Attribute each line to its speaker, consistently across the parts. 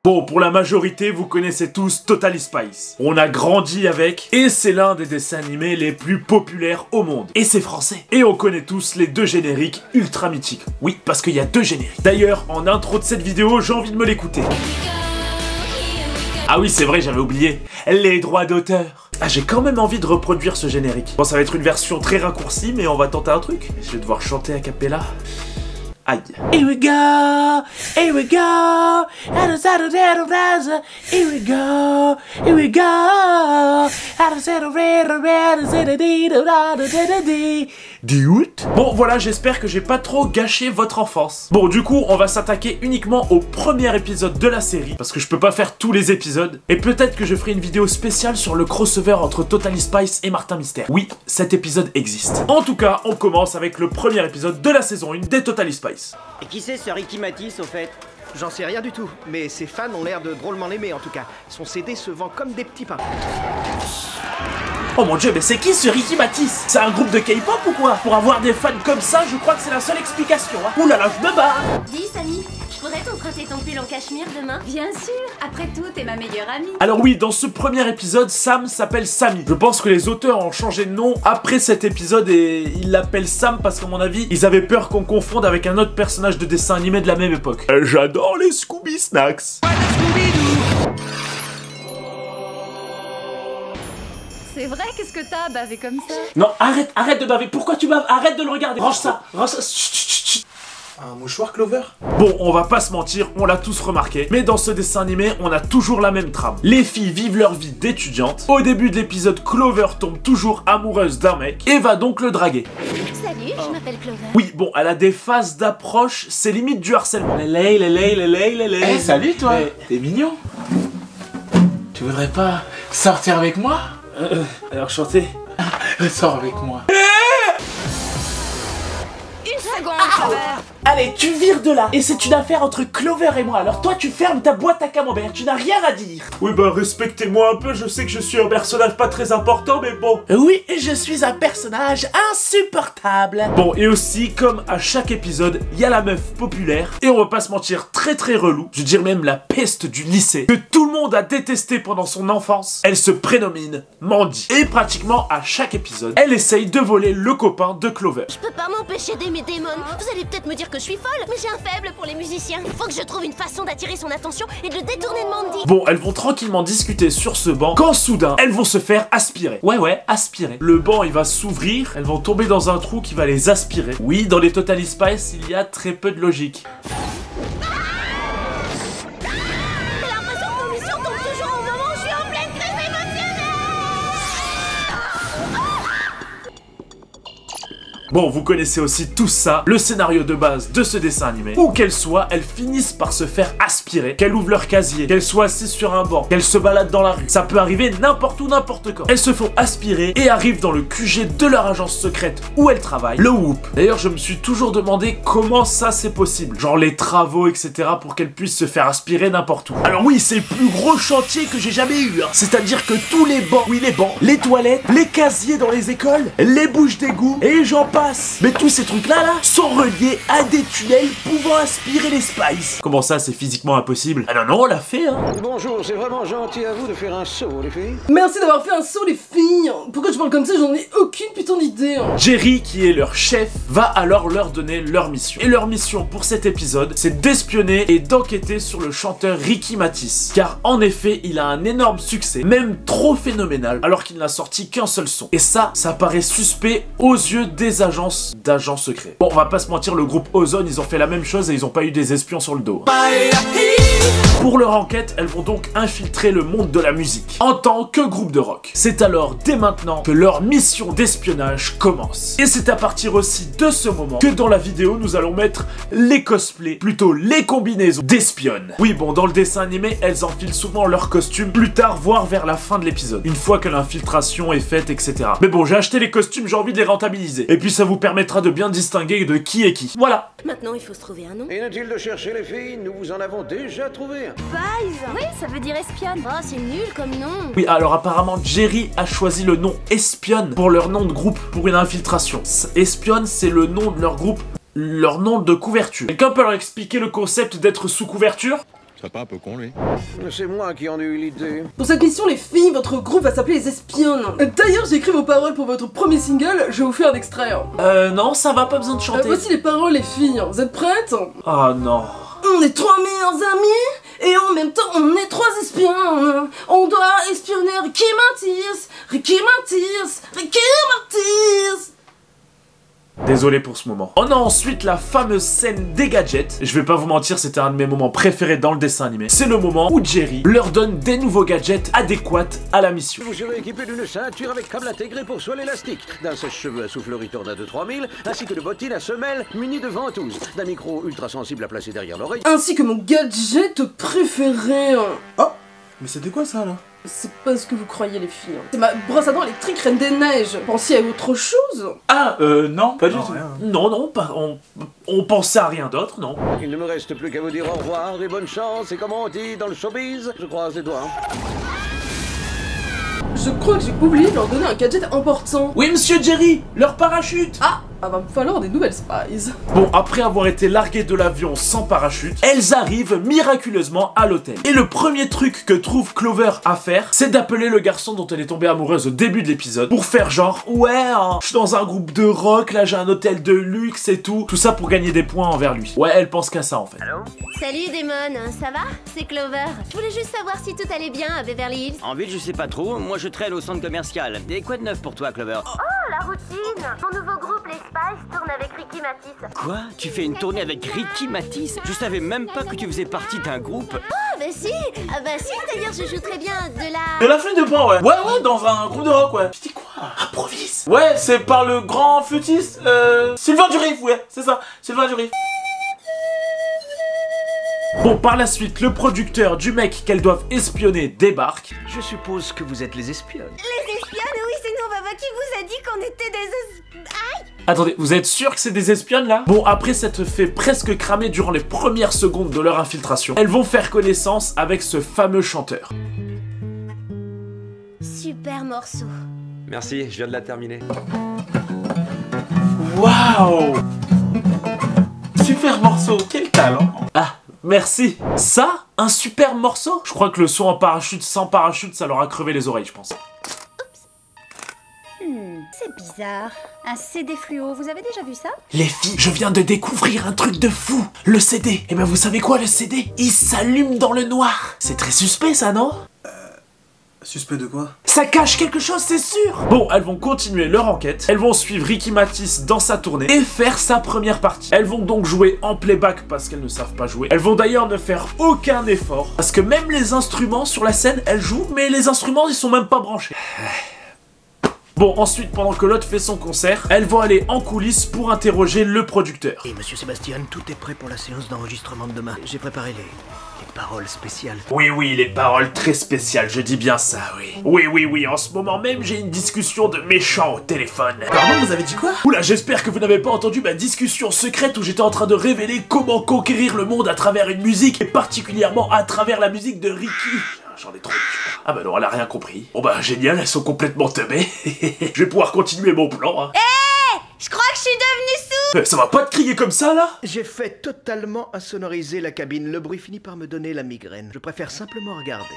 Speaker 1: Bon, pour la majorité, vous connaissez tous Totally Spies. On a grandi avec, et c'est l'un des dessins animés les plus populaires au monde. Et c'est français. Et on connaît tous les deux génériques ultra mythiques. Oui, parce qu'il y a deux génériques. D'ailleurs, en intro de cette vidéo, j'ai envie de me l'écouter. Ah oui, c'est vrai, j'avais oublié. Les droits d'auteur. Ah, j'ai quand même envie de reproduire ce générique. Bon, ça va être une version très raccourcie, mais on va tenter un truc. Je vais devoir chanter a cappella. Aïe. Here we go, here we go, here we go, here we go, bon voilà, j'espère que j'ai pas trop gâché votre enfance. Bon, du coup, on va s'attaquer uniquement au premier épisode de la série, parce que je peux pas faire tous les épisodes, et peut-être que je ferai une vidéo spéciale sur le crossover entre Totally Spies et Martin Mystère. Oui, cet épisode existe. En tout cas, on commence avec le premier épisode de la saison 1 des Totally Spies.
Speaker 2: Et qui c'est ce Ricky Matisse au fait?
Speaker 3: J'en sais rien du tout, mais ses fans ont l'air de drôlement l'aimer en tout cas. Son CD se vend comme des petits pains.
Speaker 1: Oh mon dieu, mais c'est qui ce Ricky Matisse? C'est un groupe de K-pop ou quoi? Pour avoir des fans comme ça, je crois que c'est la seule explication, hein. Ouh là là, je me barre.
Speaker 4: Dis Samy, je pourrais t'emprunter ton pull en cachemire demain? Bien sûr, après tout, t'es ma meilleure amie.
Speaker 1: Alors oui, dans ce premier épisode, Sam s'appelle Sammy. Je pense que les auteurs ont changé de nom après cet épisode et ils l'appellent Sam parce qu'à mon avis, ils avaient peur qu'on confonde avec un autre personnage de dessin animé de la même époque. J'adore les Scooby Snacks.
Speaker 4: C'est vrai, qu'est-ce que t'as bavé comme ça?
Speaker 1: Non, arrête de baver. Pourquoi tu baves? Arrête de le regarder. Range ça. Chut, chut, chut.
Speaker 3: Un mouchoir, Clover?
Speaker 1: Bon, on va pas se mentir, on l'a tous remarqué, mais dans ce dessin animé, on a toujours la même trame. Les filles vivent leur vie d'étudiante. Au début de l'épisode, Clover tombe toujours amoureuse d'un mec et va donc le draguer.
Speaker 4: Salut, je m'appelle Clover.
Speaker 1: Oui, bon, elle a des phases d'approche, c'est limite du harcèlement.
Speaker 5: Hey, salut toi. T'es mignon. Tu voudrais pas sortir avec moi?
Speaker 1: Alors chanter.
Speaker 5: Sors avec moi.
Speaker 4: Une seconde, Clover.
Speaker 1: Allez, tu vires de là. Et c'est une affaire entre Clover et moi. Alors toi, tu fermes ta boîte à camembert. Tu n'as rien à dire. Oui, bah respectez-moi un peu. Je sais que je suis un personnage pas très important, mais bon. Oui, je suis un personnage insupportable. Bon, et aussi, comme à chaque épisode, il y a la meuf populaire. Et on va pas se mentir, très très relou. Je veux dire même la peste du lycée. Que tout le monde a détesté pendant son enfance. Elle se prénomine Mandy. Et pratiquement à chaque épisode, elle essaye de voler le copain de Clover.
Speaker 4: Je peux pas m'empêcher d'aimer Damon. Vous allez peut-être me dire que je suis folle, mais j'ai un faible pour les musiciens. Faut que je trouve une façon d'attirer son attention et de le détourner de Mandy.
Speaker 1: Bon, elles vont tranquillement discuter sur ce banc, quand soudain, elles vont se faire aspirer. Ouais, aspirer. Le banc, il va s'ouvrir, elles vont tomber dans un trou qui va les aspirer. Oui, dans les Totally Spies, il y a très peu de logique.
Speaker 4: J'ai l'impression que mon mission tombe toujours au moment où je suis en pleine crise émotionnelle.
Speaker 1: Bon, vous connaissez aussi tout ça, le scénario de base de ce dessin animé. Où qu'elles soient, elles finissent par se faire aspirer, qu'elles ouvrent leur casier, qu'elles soient assises sur un banc, qu'elles se baladent dans la rue. Ça peut arriver n'importe où, n'importe quand. Elles se font aspirer et arrivent dans le QG de leur agence secrète où elles travaillent, le Whoop. D'ailleurs, je me suis toujours demandé comment ça c'est possible. Genre les travaux, etc. pour qu'elles puissent se faire aspirer n'importe où. Alors oui, c'est le plus gros chantier que j'ai jamais eu, hein. C'est-à-dire que tous les bancs, oui les bancs, les toilettes, les casiers dans les écoles, les bouches d'égout et j'en passe. Mais tous ces trucs là sont reliés à des tunnels pouvant aspirer les Spies. Comment ça, c'est physiquement impossible? Ah non, on l'a fait, hein.
Speaker 6: Bonjour, c'est vraiment gentil à vous de faire un saut, les filles.
Speaker 7: Merci d'avoir fait un saut, les filles. Pourquoi tu parles comme ça? J'en ai aucune putain d'idée.
Speaker 1: Jerry, qui est leur chef, va alors leur donner leur mission. Et leur mission pour cet épisode, c'est d'espionner et d'enquêter sur le chanteur Ricky Matisse. Car en effet, il a un énorme succès, même trop phénoménal, alors qu'il n'a sorti qu'un seul son. Et ça paraît suspect aux yeux des d'agents secrets. Bon, on va pas se mentir, le groupe Ozone, ils ont fait la même chose et ils ont pas eu des espions sur le dos. Pour leur enquête, elles vont donc infiltrer le monde de la musique en tant que groupe de rock. C'est alors dès maintenant que leur mission d'espionnage commence. Et c'est à partir aussi de ce moment que dans la vidéo, nous allons mettre les cosplays, plutôt les combinaisons d'espionnes. Oui, bon, dans le dessin animé, elles enfilent souvent leurs costumes plus tard, voire vers la fin de l'épisode, une fois que l'infiltration est faite, etc. Mais bon, j'ai acheté les costumes, j'ai envie de les rentabiliser. Et puis ça vous permettra de bien distinguer de qui est qui. Voilà.
Speaker 4: Maintenant, il faut se trouver un nom.
Speaker 6: Inutile de chercher les filles, nous vous en avons déjà trouvé un.
Speaker 4: Spies. Oui, ça veut dire espionne. Oh, c'est nul comme nom.
Speaker 1: Oui, alors apparemment, Jerry a choisi le nom Espionne pour leur nom de groupe pour une infiltration. Espionne, c'est le nom de leur groupe, leur nom de couverture. Quelqu'un peut leur expliquer le concept d'être sous couverture?
Speaker 8: serait pas un peu con, lui?
Speaker 6: C'est moi qui en ai eu l'idée.
Speaker 7: Pour cette mission, les filles, votre groupe va s'appeler les Espionnes. D'ailleurs, j'ai écrit vos paroles pour votre premier single, je vais vous faire un extrait.
Speaker 1: Non, ça va, pas besoin de chanter.
Speaker 7: Voici les paroles, les filles. Vous êtes prêtes?
Speaker 1: Ah non.
Speaker 7: On est 3 meilleurs amis, et en même temps, on est 3 espions. On doit espionner Ricky Martis, Ricky Martis, Ricky Martis.
Speaker 1: Désolé pour ce moment. On a ensuite la fameuse scène des gadgets. Je vais pas vous mentir, c'était un de mes moments préférés dans le dessin animé. C'est le moment où Jerry leur donne des nouveaux gadgets adéquats à la mission.
Speaker 6: Vous serez équipé d'une ceinture avec câble intégré pour soie élastique, d'un sèche-cheveux à soufflerie Tornado 3000, ainsi que de bottines à semelles munies de ventouses, d'un micro ultra sensible à placer derrière l'oreille.
Speaker 7: Ainsi que mon gadget préféré.
Speaker 5: Oh, mais c'était quoi ça là?
Speaker 7: C'est pas ce que vous croyez, les filles. C'est ma brosse à dents électrique Reine des Neiges. Pensiez à autre chose?
Speaker 1: Ah, non, pas du tout.
Speaker 5: Rien.
Speaker 1: Non, pas, on pensait à rien d'autre, non.
Speaker 6: Il ne me reste plus qu'à vous dire au revoir et bonne chance, et comment on dit dans le showbiz, je croise les doigts.
Speaker 7: Je crois que j'ai oublié de leur donner un gadget important.
Speaker 1: Oui, monsieur Jerry, leur parachute.
Speaker 7: Ah, va me falloir des nouvelles spies.
Speaker 1: Bon, après avoir été larguées de l'avion sans parachute, elles arrivent miraculeusement à l'hôtel. Et le premier truc que trouve Clover à faire, c'est d'appeler le garçon dont elle est tombée amoureuse au début de l'épisode pour faire genre, ouais, hein, je suis dans un groupe de rock, là j'ai un hôtel de luxe et tout. Tout ça pour gagner des points envers lui. Ouais, elle pense qu'à ça en fait.
Speaker 2: Allô?
Speaker 4: Salut Damon, ça va? C'est Clover. Je voulais juste savoir si tout allait bien à Beverly Hills.
Speaker 2: En ville, je sais pas trop. Moi, je traîne au centre commercial. Et quoi de neuf pour toi, Clover?
Speaker 4: Oh, la routine. Mon nouveau groupe, les Spice, tourne avec Ricky Matisse.
Speaker 2: Quoi? Tu fais une tournée avec Ricky Matisse? Je savais même pas que tu faisais partie d'un groupe.
Speaker 4: Ah bah si, d'ailleurs je joue très bien de la...
Speaker 1: De la flûte de pan, ouais. Ouais, dans un groupe de rock, ouais. Je dis quoi? Improvise. Ouais, c'est par le grand flûtiste, Sylvain Durif, ouais, c'est ça, Sylvain Durif. Bon, par la suite, le producteur du mec qu'elles doivent espionner débarque.
Speaker 3: Je suppose que vous êtes les espionnes.
Speaker 4: Les espionnes, oui, c'est nous, Baba, qui vous a dit qu'on était des... Aïe!
Speaker 1: Attendez, vous êtes sûr que c'est des espionnes là? Bon, après s'être fait presque cramer durant les premières secondes de leur infiltration, elles vont faire connaissance avec ce fameux chanteur.
Speaker 4: Super morceau.
Speaker 9: Merci, je viens de la terminer.
Speaker 5: Waouh! Super morceau, quel talent!
Speaker 1: Ah, merci. Ça, un super morceau? Je crois que le son en parachute sans parachute, ça leur a crevé les oreilles, je pense.
Speaker 10: C'est bizarre. Un CD fluo, vous avez déjà vu ça?
Speaker 1: Les filles, je viens de découvrir un truc de fou. Le CD. Et ben vous savez quoi, le CD? Il s'allume dans le noir. C'est très suspect ça, non?
Speaker 5: Suspect de quoi?
Speaker 1: Ça cache quelque chose, c'est sûr. Bon, elles vont continuer leur enquête. Elles vont suivre Ricky Matisse dans sa tournée et faire sa première partie. Elles vont donc jouer en playback parce qu'elles ne savent pas jouer. Elles vont d'ailleurs ne faire aucun effort parce que même les instruments sur la scène, elles jouent, mais les instruments, ils sont même pas branchés. Bon, ensuite, pendant que l'autre fait son concert, elles vont aller en coulisses pour interroger le producteur.
Speaker 3: Et monsieur Sébastien, tout est prêt pour la séance d'enregistrement de demain. J'ai préparé les paroles spéciales.
Speaker 1: Oui, les paroles très spéciales, je dis bien ça, oui. Oui, en ce moment même, j'ai une discussion de méchants au téléphone.
Speaker 5: Pardon, vous avez dit quoi?
Speaker 1: Oula, j'espère que vous n'avez pas entendu ma discussion secrète où j'étais en train de révéler comment conquérir le monde à travers une musique, et particulièrement à travers la musique de Ricky. J'en ai trop dit. Ah bah non, elle a rien compris. Bon bah génial, elles sont complètement teubées. Je vais pouvoir continuer mon plan, hein.
Speaker 4: Je crois que je suis devenue sourde.
Speaker 1: Ça va pas te crier comme ça, là?
Speaker 3: J'ai fait totalement insonoriser la cabine. Le bruit finit par me donner la migraine. Je préfère simplement regarder.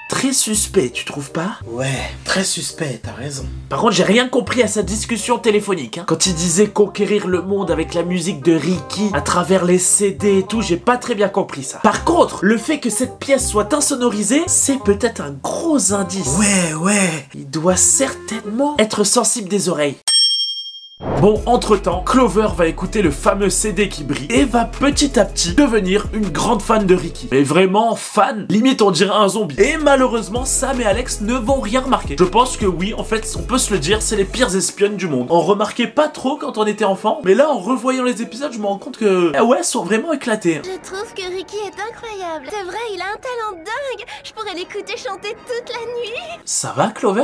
Speaker 1: Très suspect, tu trouves pas?
Speaker 5: Ouais, très suspect, t'as raison.
Speaker 1: Par contre, j'ai rien compris à sa discussion téléphonique, hein. Quand il disait conquérir le monde avec la musique de Ricky, à travers les CD et tout, j'ai pas très bien compris ça. Par contre, le fait que cette pièce soit insonorisée, c'est peut-être un gros indice.
Speaker 5: Ouais.
Speaker 1: Il doit certainement être sensible des oreilles. Bon, entre-temps, Clover va écouter le fameux CD qui brille et va petit à petit devenir une grande fan de Ricky. Mais vraiment fan, limite on dirait un zombie. Et malheureusement, Sam et Alex ne vont rien remarquer. Je pense que oui, en fait, on peut se le dire, c'est les pires espionnes du monde. On remarquait pas trop quand on était enfant, mais là, en revoyant les épisodes, je me rends compte que... Ah ouais, elles sont vraiment éclatées.
Speaker 4: Je trouve que Ricky est incroyable. C'est vrai, il a un talent dingue. Je pourrais l'écouter chanter toute la nuit.
Speaker 1: Ça va, Clover?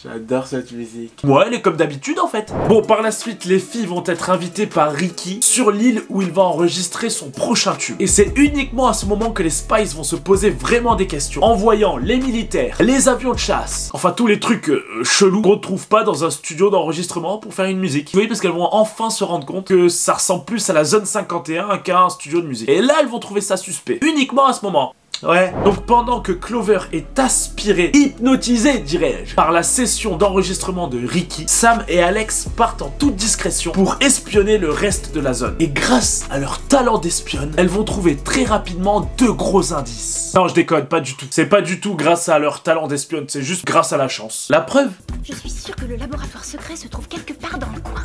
Speaker 5: J'adore cette musique.
Speaker 1: Ouais, elle est comme d'habitude en fait. Bon, par la suite, les filles vont être invitées par Ricky sur l'île où il va enregistrer son prochain tube. Et c'est uniquement à ce moment que les Spice vont se poser vraiment des questions. En voyant les militaires, les avions de chasse, enfin tous les trucs chelous qu'on ne trouve pas dans un studio d'enregistrement pour faire une musique. Oui, parce qu'elles vont enfin se rendre compte que ça ressemble plus à la zone 51 qu'à un studio de musique. Et là, elles vont trouver ça suspect. Uniquement à ce moment. Ouais. Donc pendant que Clover est aspirée, hypnotisée dirais-je, par la session d'enregistrement de Ricky, Sam et Alex partent en toute discrétion pour espionner le reste de la zone. Et grâce à leur talent d'espionne, elles vont trouver très rapidement 2 gros indices. Non, je déconne, pas du tout. C'est pas du tout grâce à leur talent d'espionne, c'est juste grâce à la chance. La preuve?
Speaker 10: Je suis sûre que le laboratoire secret se trouve quelque part dans le coin.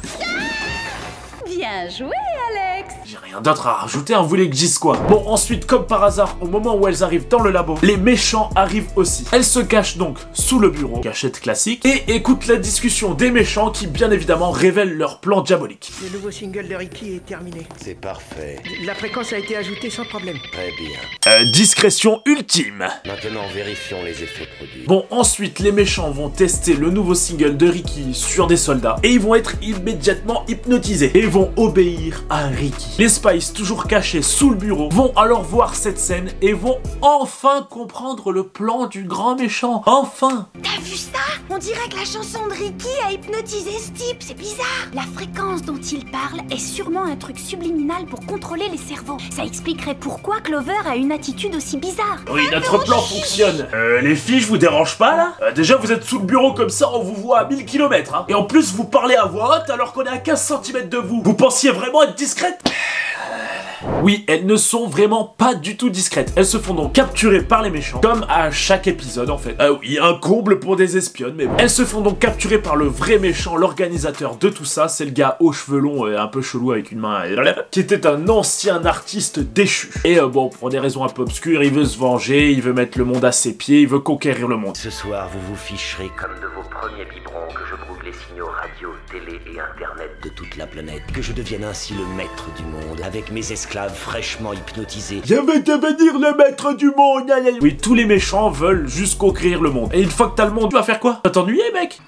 Speaker 10: Bien joué, Alex.
Speaker 1: J'ai rien d'autre à rajouter, hein, vous voulez que je dise quoi? Bon, ensuite, comme par hasard, au moment où elles arrivent dans le labo, les méchants arrivent aussi. Elles se cachent donc sous le bureau, cachette classique, et écoutent la discussion des méchants qui, bien évidemment, révèlent leur plan diabolique.
Speaker 3: Le nouveau single de Ricky est terminé.
Speaker 8: C'est parfait.
Speaker 3: La fréquence a été ajoutée sans problème.
Speaker 8: Très bien.
Speaker 1: Discrétion ultime.
Speaker 8: Maintenant, vérifions les effets produits.
Speaker 1: Bon, ensuite, les méchants vont tester le nouveau single de Ricky sur des soldats, et ils vont être immédiatement hypnotisés, et vont obéir à Ricky. Les Spice, toujours cachés sous le bureau, vont alors voir cette scène et vont enfin comprendre le plan du grand méchant. Enfin!
Speaker 10: T'as vu ça? On dirait que la chanson de Ricky a hypnotisé ce type, c'est bizarre. La fréquence dont il parle est sûrement un truc subliminal pour contrôler les cerveaux. Ça expliquerait pourquoi Clover a une attitude aussi bizarre.
Speaker 1: Oui, notre plan fonctionne. Les filles, je vous dérange pas là? Déjà, vous êtes sous le bureau comme ça, on vous voit à 1000 km. Hein. Et en plus, vous parlez à voix haute alors qu'on est à 15 cm de vous. Vous pensiez vraiment être discrète? Oui, elles ne sont vraiment pas du tout discrètes. Elles se font donc capturer par les méchants, comme à chaque épisode en fait. Ah oui, un comble pour des espionnes, mais bon. Elles se font donc capturer par le vrai méchant, l'organisateur de tout ça. C'est le gars aux cheveux longs, un peu chelou avec une main, qui était un ancien artiste déchu. Et bon, pour des raisons un peu obscures, il veut se venger, il veut mettre le monde à ses pieds, il veut conquérir le monde.
Speaker 8: Ce soir, vous vous ficherez comme de vos premiers biberons que je brûle les signaux radio, télé et internet de toute la planète. Que je devienne ainsi le maître du monde, avec mes esclaves fraîchement hypnotisés.
Speaker 1: Je vais devenir le maître du monde. Oui, tous les méchants veulent juste conquérir le monde. Et une fois que t'as le monde, tu vas faire quoi? Tu vas t'ennuyer, mec?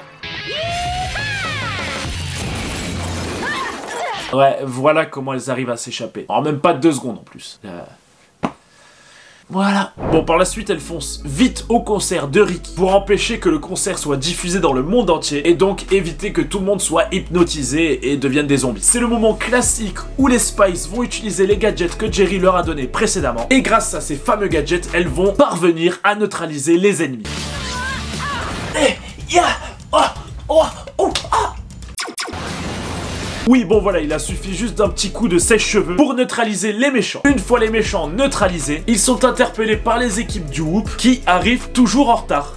Speaker 1: Ouais, voilà comment elles arrivent à s'échapper. En même pas 2 secondes en plus. Voilà. Bon, par la suite, elles foncent vite au concert de Ricky pour empêcher que le concert soit diffusé dans le monde entier et donc éviter que tout le monde soit hypnotisé et devienne des zombies. C'est le moment classique où les Spice vont utiliser les gadgets que Jerry leur a donnés précédemment et grâce à ces fameux gadgets, elles vont parvenir à neutraliser les ennemis. Oui, bon voilà, il a suffi juste d'un petit coup de sèche-cheveux pour neutraliser les méchants. Une fois les méchants neutralisés, ils sont interpellés par les équipes du Whoop qui arrivent toujours en retard.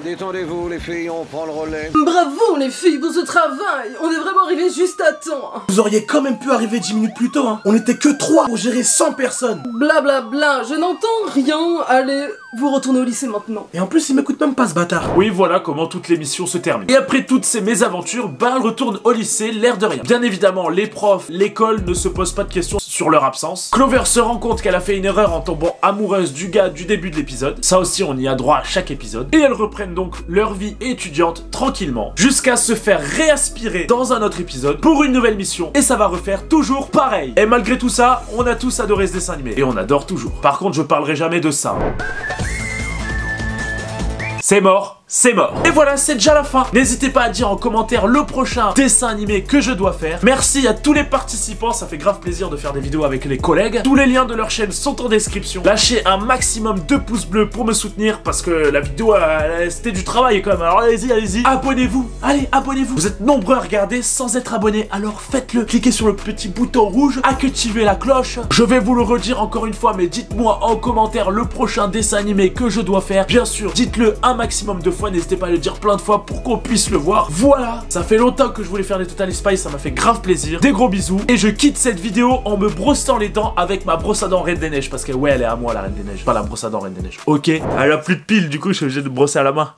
Speaker 6: Détendez-vous les filles, on prend le relais.
Speaker 7: Bravo les filles pour ce travail. On est vraiment arrivé juste à temps.
Speaker 11: Vous auriez quand même pu arriver 10 minutes plus tôt, hein. On était que 3 pour gérer 100 personnes.
Speaker 7: Blablabla, bla bla, je n'entends rien. Allez, vous retournez au lycée maintenant.
Speaker 11: Et en plus, il m'écoute même pas ce bâtard.
Speaker 1: Oui, voilà comment toute l'émission se termine. Et après toutes ces mésaventures, elle retourne au lycée, l'air de rien. Bien évidemment, les profs, l'école ne se posent pas de questions sur leur absence. Clover se rend compte qu'elle a fait une erreur en tombant amoureuse du gars du début de l'épisode. Ça aussi, on y a droit à chaque épisode. Et elles reprennent donc leur vie étudiante tranquillement, jusqu'à se faire réaspirer dans un autre épisode pour une nouvelle mission. Et ça va refaire toujours pareil. Et malgré tout ça, on a tous adoré ce dessin animé. Et on adore toujours. Par contre, je parlerai jamais de ça. C'est mort, c'est mort. Et voilà, c'est déjà la fin. N'hésitez pas à dire en commentaire le prochain dessin animé que je dois faire. Merci à tous les participants, ça fait grave plaisir de faire des vidéos avec les collègues. Tous les liens de leur chaîne sont en description. Lâchez un maximum de pouces bleus pour me soutenir parce que la vidéo, c'était du travail quand même. Alors allez-y, allez-y. Abonnez-vous. Allez, abonnez-vous. Vous êtes nombreux à regarder sans être abonnés, alors faites-le. Cliquez sur le petit bouton rouge, activez la cloche. Je vais vous le redire encore une fois, mais dites-moi en commentaire le prochain dessin animé que je dois faire. Bien sûr, dites-le un maximum de fois, n'hésitez pas à le dire plein de fois pour qu'on puisse le voir. Voilà, ça fait longtemps que je voulais faire des Totally Spice, ça m'a fait grave plaisir. Des gros bisous, et je quitte cette vidéo en me brossant les dents avec ma brosse à dents Reine des Neiges, parce que ouais, elle est à moi la Reine des Neiges, pas la brosse à dents Reine des Neiges. Ok, elle a plus de piles, du coup je suis obligé de brosser à la main.